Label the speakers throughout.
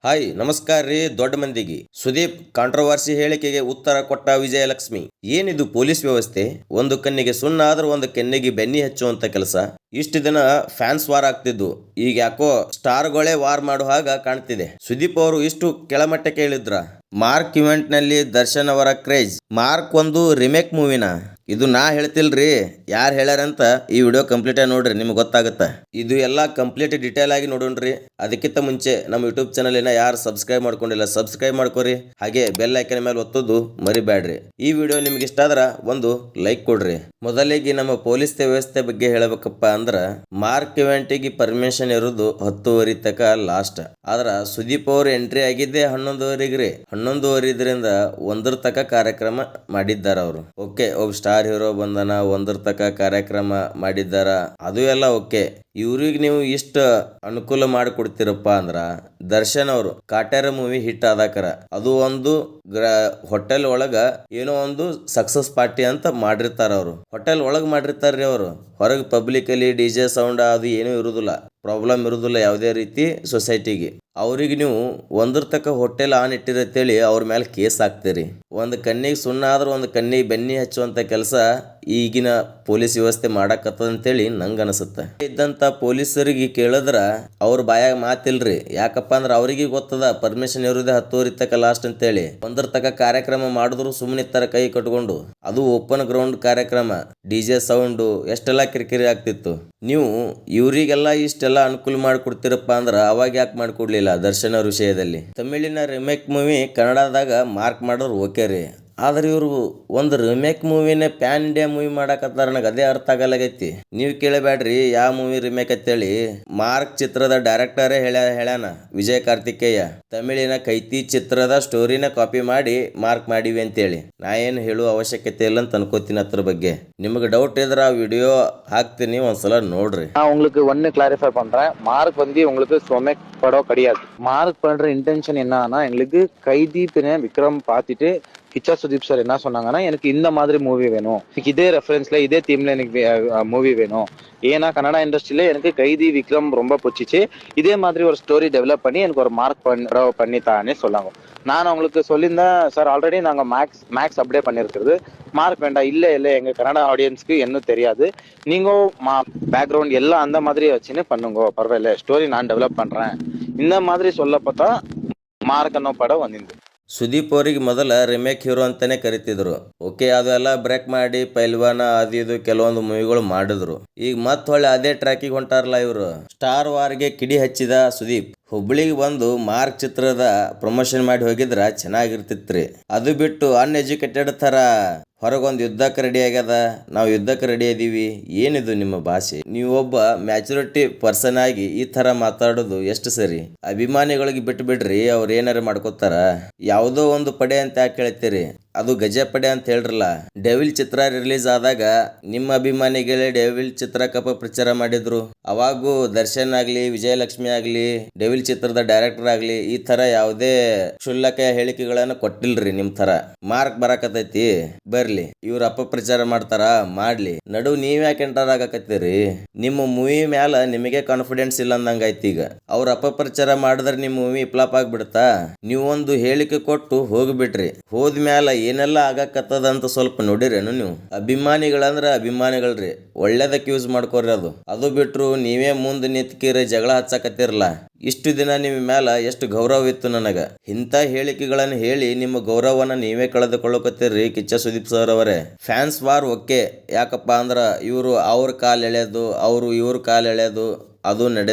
Speaker 1: Hi ನಮಸ್ಕಾರ ರೀ ದೊಡ್ಡ ಮಂದಿಗೆ. ಸುದೀಪ್ ಕಾಂಟ್ರವರ್ಸಿ ಹೇಳಿಕೆಗೆ ಉತ್ತರ ಕೊಟ್ಟ ವಿಜಯಲಕ್ಷ್ಮಿ. ಏನಿದು ಪೊಲೀಸ್ ವ್ಯವಸ್ಥೆ? ಒಂದು ಕಣ್ಣಿಗೆ ಸುಣ್ಣ ಆದ್ರೆ ಒಂದು ಕೆನ್ನಿಗೆ ಬೆನ್ನಿ ಹಚ್ಚುವಂತ ಕೆಲಸ. ಇಷ್ಟು ದಿನ ಫ್ಯಾನ್ಸ್ ವಾರ್ ಆಗ್ತಿದ್ದು, ಈಗ ಯಾಕೋ ಸ್ಟಾರ್ಗಳೇ ವಾರ್ ಮಾಡೋ ಹಾಗ ಕಾಣ್ತಿದೆ. ಸುದೀಪ್ ಅವರು ಇಷ್ಟು ಕೆಳಮಟ್ಟಕ್ಕೆ ಹೇಳಿದ್ರ. ಮಾರ್ಕ್ ಇವೆಂಟ್ ನಲ್ಲಿ ದರ್ಶನ್ ಅವರ ಕ್ರೇಜ್. ಮಾರ್ಕ್ ಒಂದು ರಿಮೇಕ್ ಮೂವಿನ. ಇದು ನಾ ಹೇಳ್ತಿಲ್ರಿ, ಯಾರು ಹೇಳ್ಯಾರಂತ ಈ ವಿಡಿಯೋ ಕಂಪ್ಲೀಟ್ ಆಗಿ ನೋಡ್ರಿ, ನಿಮ್ಗೆ ಗೊತ್ತಾಗತ್ತ. ಇದು ಎಲ್ಲ ಕಂಪ್ಲೀಟ್ ಡಿಟೇಲ್ ಆಗಿ ನೋಡೋಣ್ರಿ. ಅದಕ್ಕಿಂತ ಮುಂಚೆ ನಮ್ಮ ಯೂಟ್ಯೂಬ್ ಚಾನಲ್ ಯಾರು ಸಬ್ಸ್ಕ್ರೈಬ್ ಮಾಡ್ಕೊಂಡಿಲ್ಲ ಸಬ್ಸ್ಕ್ರೈಬ್ ಮಾಡ್ಕೋರಿ, ಹಾಗೆ ಬೆಲ್ ಐಕನ್ ಮೇಲೆ ಒತ್ತೋದು ಮರಿಬೇಡ್ರಿ. ಈ ವಿಡಿಯೋ ನಿಮ್ಗೆ ಇಷ್ಟ ಆದ್ರ ಒಂದು ಲೈಕ್ ಕೊಡ್ರಿ. ಮೊದಲಿಗೆ ನಮ್ಮ ಪೊಲೀಸ್ ವ್ಯವಸ್ಥೆ ಬಗ್ಗೆ ಹೇಳಬೇಕಪ್ಪ ಅಂದ್ರ, ಮಾರ್ಕ್ ಇವೆಂಟಿಗೆ ಪರ್ಮಿಷನ್ ಇರೋದು 10:30 ತಕ ಲಾಸ್ಟ್. ಆದ್ರ ಸುದೀಪ್ ಅವರು ಎಂಟ್ರಿ ಆಗಿದ್ದೆ 11:30 11:30 ಇದರಿಂದ 1 ತಕ ಕಾರ್ಯಕ್ರಮ ಮಾಡಿದ್ದಾರ ಅವರು. ಓಕೆ, ಒಬ್ಬ ಸ್ಟಾರ್ ಹೀರೋ ಬಂದನ, 1 ತಕ ಕಾರ್ಯಕ್ರಮ ಮಾಡಿದ್ದಾರ, ಅದು ಎಲ್ಲ ಓಕೆ. ಇವ್ರಿಗೆ ನೀವು ಇಷ್ಟ ಅನುಕೂಲ ಮಾಡಿಕೊಡ್ತೀರಪ್ಪ ಅಂದ್ರ, ದರ್ಶನ್ ಅವರು ಕಾಟೇರ ಮೂವಿ ಹಿಟ್ ಆದಾಕರ ಅದು ಒಂದು ಹೋಟೆಲ್ ಒಳಗ ಏನೋ ಒಂದು ಸಕ್ಸಸ್ ಪಾರ್ಟಿ ಅಂತ ಮಾಡಿರ್ತಾರ. ಅವರು ಹೋಟೆಲ್ ಒಳಗ್ ಮಾಡಿರ್ತಾರ್ರಿ. ಅವರು ಹೊರಗೆ ಪಬ್ಲಿಕ್ ಅಲ್ಲಿ ಡಿಜೆ ಸೌಂಡ್ ಅದು ಏನೂ ಇರುದಿಲ್ಲ, ಪ್ರಾಬ್ಲಮ್ ಇರುದಿಲ್ಲ ಯಾವುದೇ ರೀತಿ ಸೊಸೈಟಿಗೆ. ಅವ್ರಿಗೆ ನೀವು 1 ತಕ ಹೋಟೆಲ್ ಆನ್ ಇಟ್ಟಿರತ್ತೇಳಿ ಅವ್ರ ಮೇಲೆ ಕೇಸ್ ಹಾಕ್ತೀರಿ. ಒಂದು ಕಣ್ಣಿಗೆ ಸುಣ್ಣ ಆದ್ರೆ ಒಂದು ಕಣ್ಣಿಗೆ ಬೆನ್ನಿ ಹಚ್ಚುವಂತ ಕೆಲಸ ಈಗಿನ ಪೊಲೀಸ್ ವ್ಯವಸ್ಥೆ ಮಾಡಕತ್ತದಂತೇಳಿ ನಂಗೆ ಅನಿಸುತ್ತೆ. ಇದ್ದಂತ ಪೊಲೀಸರಿಗೆ ಕೇಳಿದ್ರ ಅವ್ರ ಬಾಯಾಗ ಮಾತಿಲ್ರಿ. ಯಾಕಪ್ಪ ಅಂದ್ರೆ ಅವ್ರಿಗೆ ಗೊತ್ತದ ಪರ್ಮಿಷನ್ ಇರುದೇ 10:30 ತಕ ಲಾಸ್ಟ್ ಅಂತೇಳಿ. 1 ತಕ ಕಾರ್ಯಕ್ರಮ ಮಾಡಿದ್ರು ಸುಮ್ಮನಿತ್ತರ ಕೈ ಕಟ್ಕೊಂಡು. ಅದು ಓಪನ್ ಗ್ರೌಂಡ್ ಕಾರ್ಯಕ್ರಮ, ಡಿಜೆ ಸೌಂಡು, ಎಷ್ಟೆಲ್ಲ ಕಿರಿಕಿರಿ ಆಗ್ತಿತ್ತು. ನೀವು ಇವರಿಗೆಲ್ಲ ಇಷ್ಟೆಲ್ಲ ಅನುಕೂಲ ಮಾಡಿಕೊಡ್ತೀರಪ್ಪ ಅಂದ್ರೆ ಅವಾಗ ಯಾಕೆ ಮಾಡಿಕೊಡ್ಲಿಲ್ಲ ದರ್ಶನ್ ಅವ್ರ ವಿಷಯದಲ್ಲಿ? ತಮಿಳಿನ ರಿಮೇಕ್ ಮೂವಿ ಕನ್ನಡದಾಗ ಮಾರ್ಕ್ ಮಾಡೋರು ಓಕೆ ರೀ, ಆದ್ರೆ ಇವರು ಒಂದು ರಿಮೇಕ್ ಮೂವಿನೇ ಪ್ಯಾನ್ ಇಂಡಿಯಾ ಮೂವಿ ಮಾಡಕತ್ತಾರ. ನನಗೆ ಅದೇ ಅರ್ಥ ಆಗಲಾಗೈತಿ. ನೀವು ಕೇಳಬೇಡ್ರಿ ಯಾವ ಮೂವಿ ರಿಮೇಕ್ ಅಂತೇಳಿ. ಮಾರ್ಕ್ ಚಿತ್ರದ ಡೈರೆಕ್ಟರೇ ಹೇಳ್ಯಾನ, ವಿಜಯ್ ಕಾರ್ತಿಕೇಯ. ತಮಿಳಿನ ಕೈತಿ ಚಿತ್ರದ ಸ್ಟೋರಿನ ಕಾಪಿ ಮಾಡಿ ಮಾರ್ಕ್ ಮಾಡಿವಿ ಅಂತೇಳಿ. ನಾ ಏನು ಹೇಳುವ ಅವಶ್ಯಕತೆ ಇಲ್ಲ ಅಂತ ಅನ್ಕೋತೀನಿ ಅದ್ರ ಬಗ್ಗೆ. ನಿಮಗೆ ಡೌಟ್ ಇದ್ರೆ ಆ ವಿಡಿಯೋ ಹಾಕ್ತೀನಿ, ಒಂದ್ಸಲ ನೋಡ್ರಿ.
Speaker 2: உங்களுக்கு ஒன்னு கிளாரிஃபை பண்றேன். மார்க் வந்து உங்களுக்கு சொமேக் படம் கிடையாது. மார்க் பண்ற இன்டென்ஷன் என்னன்னா, எங்களுக்கு கைதி பின்ன விக்ரம் பார்த்துட்டு கிச்சா சுதீப் சார் என்ன சொன்னாங்கன்னா, எனக்கு இந்த மாதிரி மூவி வேணும், எனக்கு இதே ரெஃபரன்ஸ்ல இதே தீம்ல எனக்கு மூவி வேணும். ஏன்னா கன்னடா இண்டஸ்ட்ரியில எனக்கு கைதி விக்ரம் ரொம்ப பிடிச்சிச்சு, இதே மாதிரி ஒரு ஸ்டோரி டெவலப் பண்ணி எனக்கு ஒரு மார்க் பண்ணித்தானே சொல்லாங்க. நான் அவங்களுக்கு சொல்லியிருந்தேன், சார் ஆல்ரெடி நாங்க மேக்ஸ் அப்டே பண்ணிருக்கிறது, மார்க் வேண்டாம். இல்ல இல்ல, எங்க கன்னடா ஆடியன்ஸ்க்கு இன்னும் தெரியாது, நீங்க பேக்ரவுண்ட் எல்லாம் அந்த மாதிரி வச்சுன்னு பண்ணுங்க, பரவாயில்ல, ஸ்டோரி நான் டெவலப் பண்றேன், இந்த மாதிரி சொல்லப்பட்டா ಮಾರ್ಕ್ ಅನ್ನೋ ಪಡ ಒಂದಿಂದು.
Speaker 1: ಸುದೀಪ್ ಅವರಿಗೆ ಮೊದಲ ರಿಮೇಕ್ ಹೀರೋ ಅಂತಾನೆ ಕರಿತಿದ್ರು. ಓಕೆ, ಅದೆಲ್ಲ ಬ್ರೇಕ್ ಮಾಡಿ ಪೈಲ್ವಾನ ಅದು ಇದು ಕೆಲವೊಂದು ಮೂವಿಗಳು ಮಾಡಿದ್ರು. ಈಗ ಮತ್ತೆ ಹೊಳ್ಳಿ ಅದೇ ಟ್ರ್ಯಾಕಿಗೆ ಹೊಂಟಾರಲ್ಲ ಇವರು. ಸ್ಟಾರ್ ವಾರ್ಗೆ ಕಿಡಿ ಹಚ್ಚಿದ ಸುದೀಪ್ ಹುಬ್ಳಿಗೆ ಬಂದು ಮಾರ್ಕ್ ಚಿತ್ರದ ಪ್ರಮೋಷನ್ ಮಾಡಿ ಹೋಗಿದ್ರ ಚೆನ್ನಾಗಿರ್ತಿತ್ರಿ. ಅದು ಬಿಟ್ಟು ಅನ್ಎಜುಕೇಟೆಡ್ ತರ ಹೊರಗೊಂದು ಯುದ್ಧಕ್ಕೆ ರೆಡಿ ಆಗ್ಯದ, ನಾವು ಯುದ್ಧಕ್ಕೆ ರೆಡಿ ಇದೀವಿ. ಏನಿದು ನಿಮ್ಮ ಭಾಷೆ? ನೀವೊಬ್ಬ ಮ್ಯಾಚುರಿಟಿ ಪರ್ಸನ್ ಆಗಿ ಈ ತರ ಮಾತಾಡೋದು ಎಷ್ಟು ಸರಿ? ಅಭಿಮಾನಿಗಳಿಗೆ ಬಿಟ್ಟು ಬಿಡ್ರಿ, ಅವ್ರು ಏನಾರ ಮಾಡ್ಕೋತಾರ. ಯಾವುದೋ ಒಂದು ಪಡೆ ಅಂತ ಯಾಕೆ ಹೇಳ್ತೀರಿ? ಅದು ಗಜ ಪಡೆ ಅಂತ ಹೇಳ್ರಲ್ಲ. ಡೆವಿಲ್ ಚಿತ್ರ ರಿಲೀಸ್ ಆದಾಗ ನಿಮ್ಮ ಅಭಿಮಾನಿಗಳೇ ಡೆವಿಲ್ ಚಿತ್ರಕ್ಕೆ ಪ್ರಚಾರ ಮಾಡಿದ್ರು. ಅವಾಗೂ ದರ್ಶನ್ ಆಗ್ಲಿ, ವಿಜಯಲಕ್ಷ್ಮಿ ಆಗ್ಲಿ, ಡೆವಿಲ್ ಚಿತ್ರದ ಡೈರೆಕ್ಟರ್ ಆಗ್ಲಿ ಈ ತರ ಯಾವುದೇ ಕ್ಷುಲ್ಲಕ ಹೇಳಿಕೆಗಳನ್ನ ಕೊಟ್ಟಿಲ್ರಿ. ನಿಮ್ ತರ ಮಾರ್ಕ್ ಬರಾಕತೈತಿ, ಬರ್ಲಿ, ಇವ್ರ ಅಪಪ್ರಚಾರ ಮಾಡ್ತಾರ, ಮಾಡ್ಲಿ. ನಡು ನೀವ್ ಯಾಕೆ ಎಂಟರ್ ಆಗಾಕತ್ತೀರಿ? ನಿಮ್ಮ ಮೂವಿ ಮ್ಯಾಲ ನಿಮಗೆ ಕಾನ್ಫಿಡೆನ್ಸ್ ಇಲ್ಲ ಅಂದಂಗಾಯ್ತು. ಈಗ ಅವ್ರ ಅಪಪ್ರಚಾರ ಮಾಡಿದ್ರೆ ನಿಮ್ ಮೂವಿ ಫ್ಲಾಪ್ ಆಗ್ಬಿಡ್ತಾ? ನೀವೊಂದು ಹೇಳಿಕೆ ಕೊಟ್ಟು ಹೋಗ್ಬಿಟ್ರಿ, ಹೋದ್ಮ್ಯಾಲ ಏನೆಲ್ಲ ಆಗಾಕತ್ತದ ಅಂತ ಸ್ವಲ್ಪ ನೋಡಿರೇನು ನೀವು? ಅಭಿಮಾನಿಗಳಂದ್ರ ಅಭಿಮಾನಿಗಳ್ರಿ, ಒಳ್ಳೇದಕ್ಕೆ ಯೂಸ್ ಮಾಡ್ಕೋರಿ. ಅದು ಬಿಟ್ರು ನೀವೇ ಮುಂದೆ ನಿಂತ್ಕಿರಿ ಜಗಳ ಹಚ್ಚಾಕತ್ತಿರಲ್ಲ. ಇಷ್ಟು ದಿನ ನಿಮ್ಮ ಮ್ಯಾಲ ಎಷ್ಟು ಗೌರವ ಇತ್ತು ನನಗ. ಇಂಥ ಹೇಳಿಕೆಗಳನ್ನು ಹೇಳಿ ನಿಮ್ಮ ಗೌರವನ ನೀವೇ ಕಳೆದುಕೊಳ್ಳಕತ್ತೀರಿ ಕಿಚ್ಚ ಸುದೀಪ್ ಸರ್ ಅವರೇ. ಫ್ಯಾನ್ಸ್ ವಾರ್ ಓಕೆ, ಯಾಕಪ್ಪ ಅಂದ್ರ ಇವರು ಅವ್ರ ಕಾಲ್ ಎಳೆಯೋದು, ಅವರು ಇವ್ರ ಕಾಲ್ ಎಳೆಯೋದು ಅದು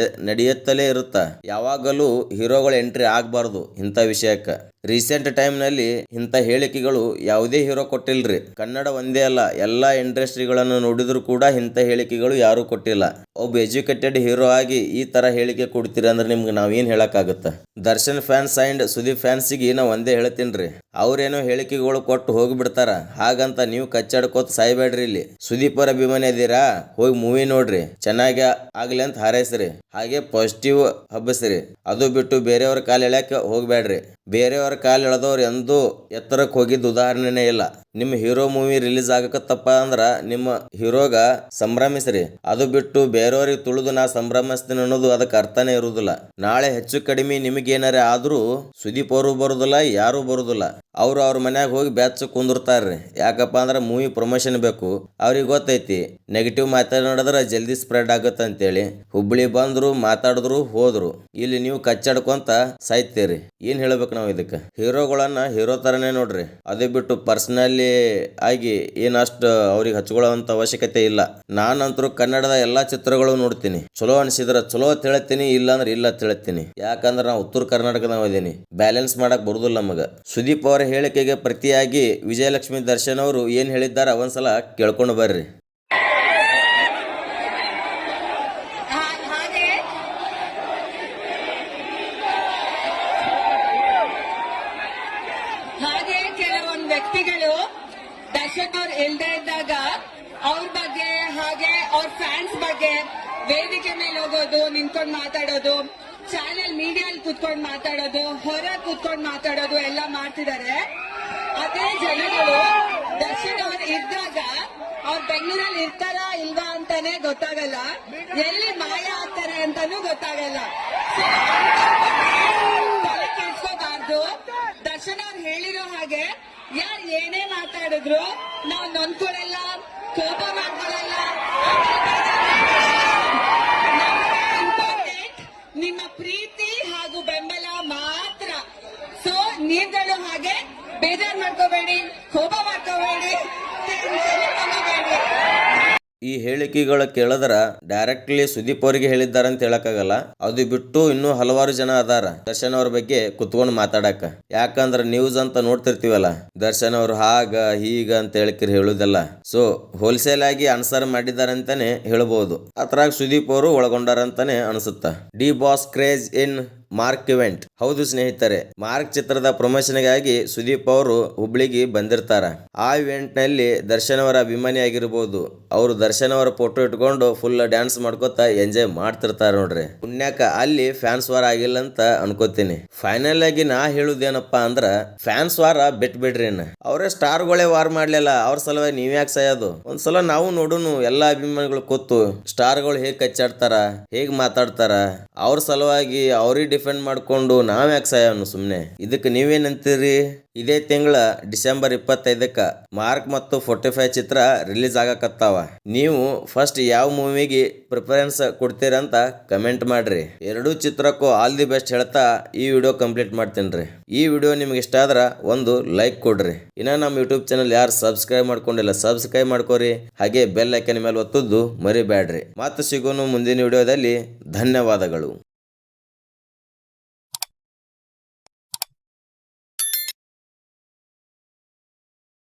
Speaker 1: ನಡೆಯುತ್ತಲೇ ಇರುತ್ತ. ಯಾವಾಗಲೂ ಹೀರೋಗಳು ಎಂಟ್ರಿ ಆಗ್ಬಾರ್ದು ಇಂಥ ವಿಷಯಕ್ಕೆ. ರೀಸೆಂಟ್ ಟೈಮ್ ನಲ್ಲಿ ಇಂಥ ಹೇಳಿಕೆಗಳು ಯಾವುದೇ ಹೀರೋ ಕೊಟ್ಟಿಲ್ರಿ. ಕನ್ನಡ ಒಂದೇ ಅಲ್ಲ, ಎಲ್ಲಾ ಇಂಡಸ್ಟ್ರಿಗಳನ್ನು ನೋಡಿದ್ರು ಕೂಡ ಇಂಥ ಹೇಳಿಕೆಗಳು ಯಾರು ಕೊಟ್ಟಿಲ್ಲ. ಒಬ್ಬ ಎಜುಕೇಟೆಡ್ ಹೀರೋ ಆಗಿ ಈ ತರ ಹೇಳಿಕೆ ಕೊಡ್ತೀರಿ ಅಂದ್ರೆ ನಿಮ್ಗೆ ನಾವೇನ್ ಹೇಳಕ್ಕಾಗತ್ತ? ದರ್ಶನ್ ಫ್ಯಾನ್ಸ್ ಅಂಡ್ ಸುದೀಪ್ ಫ್ಯಾನ್ಸಿಗೆ ನಾ ಒಂದೇ ಹೇಳ್ತೀನ್ರಿ, ಅವ್ರೇನೋ ಹೇಳಿಕೆಗಳು ಕೊಟ್ಟು ಹೋಗಿಬಿಡ್ತಾರ. ಹಾಗಂತ ನೀವು ಕಚ್ಚಾಡ್ಕೋತ ಸಾಯ್ಬೇಡ್ರಿ. ಇಲ್ಲಿ ಸುದೀಪ್ ಅವರ ಅಭಿಮಾನಿ ಅದೀರಾ, ಹೋಗಿ ಮೂವಿ ನೋಡ್ರಿ, ಚೆನ್ನಾಗಿ ಆಗ್ಲಿ ಅಂತ ಹಾರೈಸ್ರಿ. ಹಾಗೆ ಪಾಸಿಟಿವ್ ಹಬ್ಬಸ್ರಿ. ಅದು ಬಿಟ್ಟು ಬೇರೆಯವ್ರ ಕಾಲು ಎಳ್ಯಾಕ ಹೋಗ್ಬೇಡ್ರಿ. ಬೇರೆಯವ್ರ ಕಾಲು ಎಳೆದವ್ರು ಎಂದೂ ಎತ್ತರಕ್ಕೆ ಹೋಗಿದ್ದ ಉದಾಹರಣೆನೇ ಇಲ್ಲ. ನಿಮ್ಮ ಹೀರೋ ಮೂವಿ ರಿಲೀಸ್ ಆಗಕತ್ತಪ್ಪ ಅಂದ್ರ ನಿಮ್ಮ ಹೀರೋಗ ಸಂಭ್ರಮಿಸ್ರಿ. ಅದು ಬಿಟ್ಟು ಬೇರೆಯವ್ರಿಗೆ ತುಳಿದು ನಾ ಸಂಭ್ರಮಿಸ್ತೀನಿ ಅನ್ನೋದು ಅದಕ್ಕೆ ಅರ್ಥನೇ ಇರುವುದಿಲ್ಲ. ನಾಳೆ ಹೆಚ್ಚು ಕಡಿಮೆ ನಿಮಗೇನಾರ ಆದ್ರೂ ಸುದೀಪ್ ಅವರು ಬರುದಿಲ್ಲ, ಯಾರು ಬರುದಿಲ್ಲ. ಅವ್ರು ಅವ್ರ ಮನ್ಯಾಗ ಹೋಗಿ ಬೆಚ್ಚ ಕುಂದಿರ್ತಾರ್ರಿ. ಯಾಕಪ್ಪ ಅಂದ್ರ ಮೂವಿ ಪ್ರಮೋಷನ್ ಬೇಕು. ಅವ್ರಿಗೆ ಗೊತ್ತೈತಿ ನೆಗೆಟಿವ್ ಮಾತಾಡಿದ್ರೆ ಜಲ್ದಿ ಸ್ಪ್ರೆಡ್ ಆಗತ್ತ ಅಂತೇಳಿ. ಹುಬ್ಳಿ ಬಂದ್ರು, ಮಾತಾಡಿದ್ರು, ಹೋದ್ರು. ಇಲ್ಲಿ ನೀವು ಕಚ್ಚಾಡ್ಕೊಂತ ಸಾಯ್ತೀರಿ. ಏನ್ ಹೇಳ್ಬೇಕು ನಾವು ಇದಕ್ಕೆ? ಹೀರೋಗಳನ್ನ ಹೀರೋ ತರನೇ ನೋಡ್ರಿ. ಅದೇ ಬಿಟ್ಟು ಪರ್ಸನಲಿ ಆಗಿ ಏನಷ್ಟು ಅವ್ರಿಗೆ ಹಚ್ಕೊಳ್ಳೋಂತ ಅವಶ್ಯಕತೆ ಇಲ್ಲ. ನಾನಂತರೂ ಕನ್ನಡದ ಎಲ್ಲಾ ಚಿತ್ರಗಳು ನೋಡ್ತೀನಿ. ಚಲೋ ಅನ್ಸಿದ್ರ ಚಲೋ ಅಂತ ಹೇಳ್ತೀನಿ, ಇಲ್ಲ ಅಂದ್ರೆ ಇಲ್ಲ ಅಂತ ಹೇಳ್ತೀನಿ. ಯಾಕಂದ್ರೆ ನಾವು ಉತ್ತರ ಕರ್ನಾಟಕದವ ಇದೀನಿ. ಬ್ಯಾಲೆನ್ಸ್ ಮಾಡಕ್ ಬರುದಿಲ್ಲ ನಮಗ. ಸುದೀಪ್ ಅವರ ಹೇಳಿಕೆಗೆ ಪ್ರತಿಯಾಗಿ ವಿಜಯಲಕ್ಷ್ಮಿ ದರ್ಶನ್ ಅವರು ಏನ್ ಹೇಳಿದ್ದಾರೆ ಒಂದ್ಸಲ ಕೇಳ್ಕೊಂಡು ಬರ್ರಿ.
Speaker 3: ಹಾಗೆ ಕೆಲವೊಂದು ವ್ಯಕ್ತಿಗಳು ದರ್ಶನ್ ಅವ್ರು ಇಲ್ದೇ ಇದ್ದಾಗ ಅವ್ರ ಬಗ್ಗೆ ಹಾಗೆ ಅವ್ರ ಫ್ಯಾನ್ಸ್ ಬಗ್ಗೆ ವೇದಿಕೆ ಮೇಲೆ ಹೋಗೋದು, ನಿಂತ್ಕೊಂಡು ಮಾತಾಡೋದು, ಚಾನೆಲ್ ಮೀಡಿಯಲ್ಲಿ ಕೂತ್ಕೊಂಡು ಮಾತಾಡೋದು, ಹೊರ ಕೂತ್ಕೊಂಡು ಮಾತಾಡೋದು ಎಲ್ಲ ಮಾಡ್ತಿದ್ದಾರೆ. ಅದೇ ಜನಗಳು ದರ್ಶನ್ ಅವ್ರು ಇದ್ದಾಗ ಅವ್ರು ಬೆಂಗಳೂರಲ್ಲಿ ಇರ್ತಾರ ಇಲ್ವಾ ಅಂತಾನೆ ಗೊತ್ತಾಗಲ್ಲ, ಎಲ್ಲಿ ಮಾಯ ಆಗ್ತಾರೆ ಅಂತಾನೂ ಗೊತ್ತಾಗಲ್ಲ. ತಲೆ ಕೆಡ್ಸ್ಕೋಬಾರ್ದು. ದರ್ಶನ್ ಅವ್ರು ಹೇಳಿರೋ ಹಾಗೆ ಯಾರು ಏನೇ ಮಾತಾಡಿದ್ರು ನಾವು ನೊಂದ್ಕೊಳಲ್ಲ, ಕೋಪ ಮಾಡ್ಕೊಳಲ್ಲ. ಇಂಪಾರ್ಟೆಂಟ್ ನಿಮ್ಮ ಪ್ರೀತಿ ಹಾಗೂ ಬೆಂಬಲ ಮಾತ್ರ. ಸೊ ನೀವುಗಳು ಹಾಗೆ ಬೇಜಾರ್ ಮಾಡ್ಕೋಬೇಡಿ, ಕೋಪ ಮಾಡ್ಕೋಬೇಡಿ, ತಗೋಬೇಡಿ.
Speaker 1: ಈ ಹೇಳಿಕೆಗಳ ಕೇಳಿದ್ರ ಡೈರೆಕ್ಟ್ಲಿ ಸುದೀಪ್ ಅವರಿಗೆ ಹೇಳಿದ್ದಾರಂತ ಹೇಳಕ್ಕಾಗಲ್ಲ. ಅದು ಬಿಟ್ಟು ಇನ್ನೂ ಹಲವಾರು ಜನ ಅದಾರ ದರ್ಶನ್ ಅವ್ರ ಬಗ್ಗೆ ಕುತ್ಕೊಂಡು ಮಾತಾಡಕ. ಯಾಕಂದ್ರ ನ್ಯೂಸ್ ಅಂತ ನೋಡ್ತಿರ್ತೀವಲ್ಲ, ದರ್ಶನ್ ಅವ್ರು ಹಾಗ ಹೀಗ ಅಂತ ಹೇಳಿಕಿರ್ ಹೇಳುದಲ್ಲ. ಸೊ ಹೋಲ್ಸೇಲ್ ಆಗಿ ಆನ್ಸರ್ ಮಾಡಿದಾರಂತಾನೆ ಹೇಳ್ಬಹುದು. ಅದ್ರಾಗ ಸುದೀಪ್ ಅವರು ಒಳಗೊಂಡಾರಂತಾನೆ ಅನ್ಸುತ್ತ. ಡಿ ಬಾಸ್ ಕ್ರೇಜ್ ಇನ್ ಮಾರ್ಕ್ ಇವೆಂಟ್. ಹೌದು ಸ್ನೇಹಿತರೆ, ಮಾರ್ಕ್ ಚಿತ್ರದ ಪ್ರಮೋಷನ್ಗಾಗಿ ಸುದೀಪ್ ಅವರು ಹುಬ್ಳಿಗೆ ಬಂದಿರ್ತಾರ. ಆ ಇವೆಂಟ್ ನಲ್ಲಿ ದರ್ಶನ್ ಅವರ ಅಭಿಮಾನಿ ಆಗಿರ್ಬೋದು. ಅವರು ದರ್ಶನ್ ಅವರ ಫೋಟೋ ಇಟ್ಕೊಂಡು ಫುಲ್ ಡ್ಯಾನ್ಸ್ ಮಾಡ್ಕೋತ ಎಂಜಾಯ್ ಮಾಡ್ತಿರ್ತಾರ ನೋಡ್ರಿ. ಪುಣ್ಯಕ ಅಲ್ಲಿ ಫ್ಯಾನ್ಸ್ ವಾರ ಆಗಿಲ್ಲ ಅಂತ ಅನ್ಕೋತೀನಿ. ಫೈನಲ್ ಆಗಿ ನಾ ಹೇಳುದೇನಪ್ಪಾ ಅಂದ್ರ, ಫ್ಯಾನ್ಸ್ ವಾರ ಬಿಟ್ಬಿಡ್ರಿ. ಅವರೇ ಸ್ಟಾರ್ಗಳೇ ವಾರ್ ಮಾಡ್ಲಿಲ್ಲ, ಅವ್ರ ಸಲುವಾಗಿ ನೀವ್ ಯಾಕೆ ಸಾಯೋದು? ಒಂದ್ಸಲ ನಾವು ನೋಡುನು ಎಲ್ಲಾ ಅಭಿಮಾನಿಗಳು ಕೂತು ಸ್ಟಾರ್ಗಳು ಹೇಗ್ ಕಚ್ಚಾಡ್ತಾರ, ಹೇಗ್ ಮಾತಾಡ್ತಾರ, ಅವ್ರ ಸಲುವಾಗಿ ಅವ್ರಿಗೆ ಡಿಫೆಂಡ್ ಮಾಡ್ಕೊಂಡು ನಾವ್ ಯಾಕೆ ಸಾಯೋನು ಸುಮ್ನೆ? ಇದಕ್ಕೆ ನೀವೇನಂತೀರಿ? ಇದೇ ತಿಂಗಳ ಡಿಸೆಂಬರ್ 25ಕ್ಕ ಮಾರ್ಕ್ ಮತ್ತು 45 ಚಿತ್ರ ರಿಲೀಸ್ ಆಗಕತ್ತಾವ. ನೀವು ಫಸ್ಟ್ ಯಾವ ಮೂವಿಗೆ ಪ್ರಿಫರೆನ್ಸ್ ಕೊಡ್ತೀರಂತ ಕಮೆಂಟ್ ಮಾಡ್ರಿ. ಎರಡೂ ಚಿತ್ರಕ್ಕೂ ಆಲ್ ದಿ ಬೆಸ್ಟ್ ಹೇಳ್ತಾ ಈ ವಿಡಿಯೋ ಕಂಪ್ಲೀಟ್ ಮಾಡ್ತೀನಿ. ಈ ವಿಡಿಯೋ ನಿಮ್ಗೆ ಇಷ್ಟ ಆದ್ರ ಒಂದು ಲೈಕ್ ಕೊಡ್ರಿ. ಇನ್ನ ನಮ್ಮ ಯೂಟ್ಯೂಬ್ ಚಾನಲ್ ಯಾರು ಸಬ್ಸ್ಕ್ರೈಬ್ ಮಾಡ್ಕೊಂಡಿಲ್ಲ ಸಬ್ಸ್ಕ್ರೈಬ್ ಮಾಡ್ಕೋರಿ. ಹಾಗೆ ಬೆಲ್ ಐಕನ್ ಮೇಲೆ ಒತ್ತುದು ಮರಿಬೇಡ್ರಿ. ಮತ್ತೆ ಸಿಗೋನು ಮುಂದಿನ ವಿಡಿಯೋದಲ್ಲಿ. ಧನ್ಯವಾದಗಳು.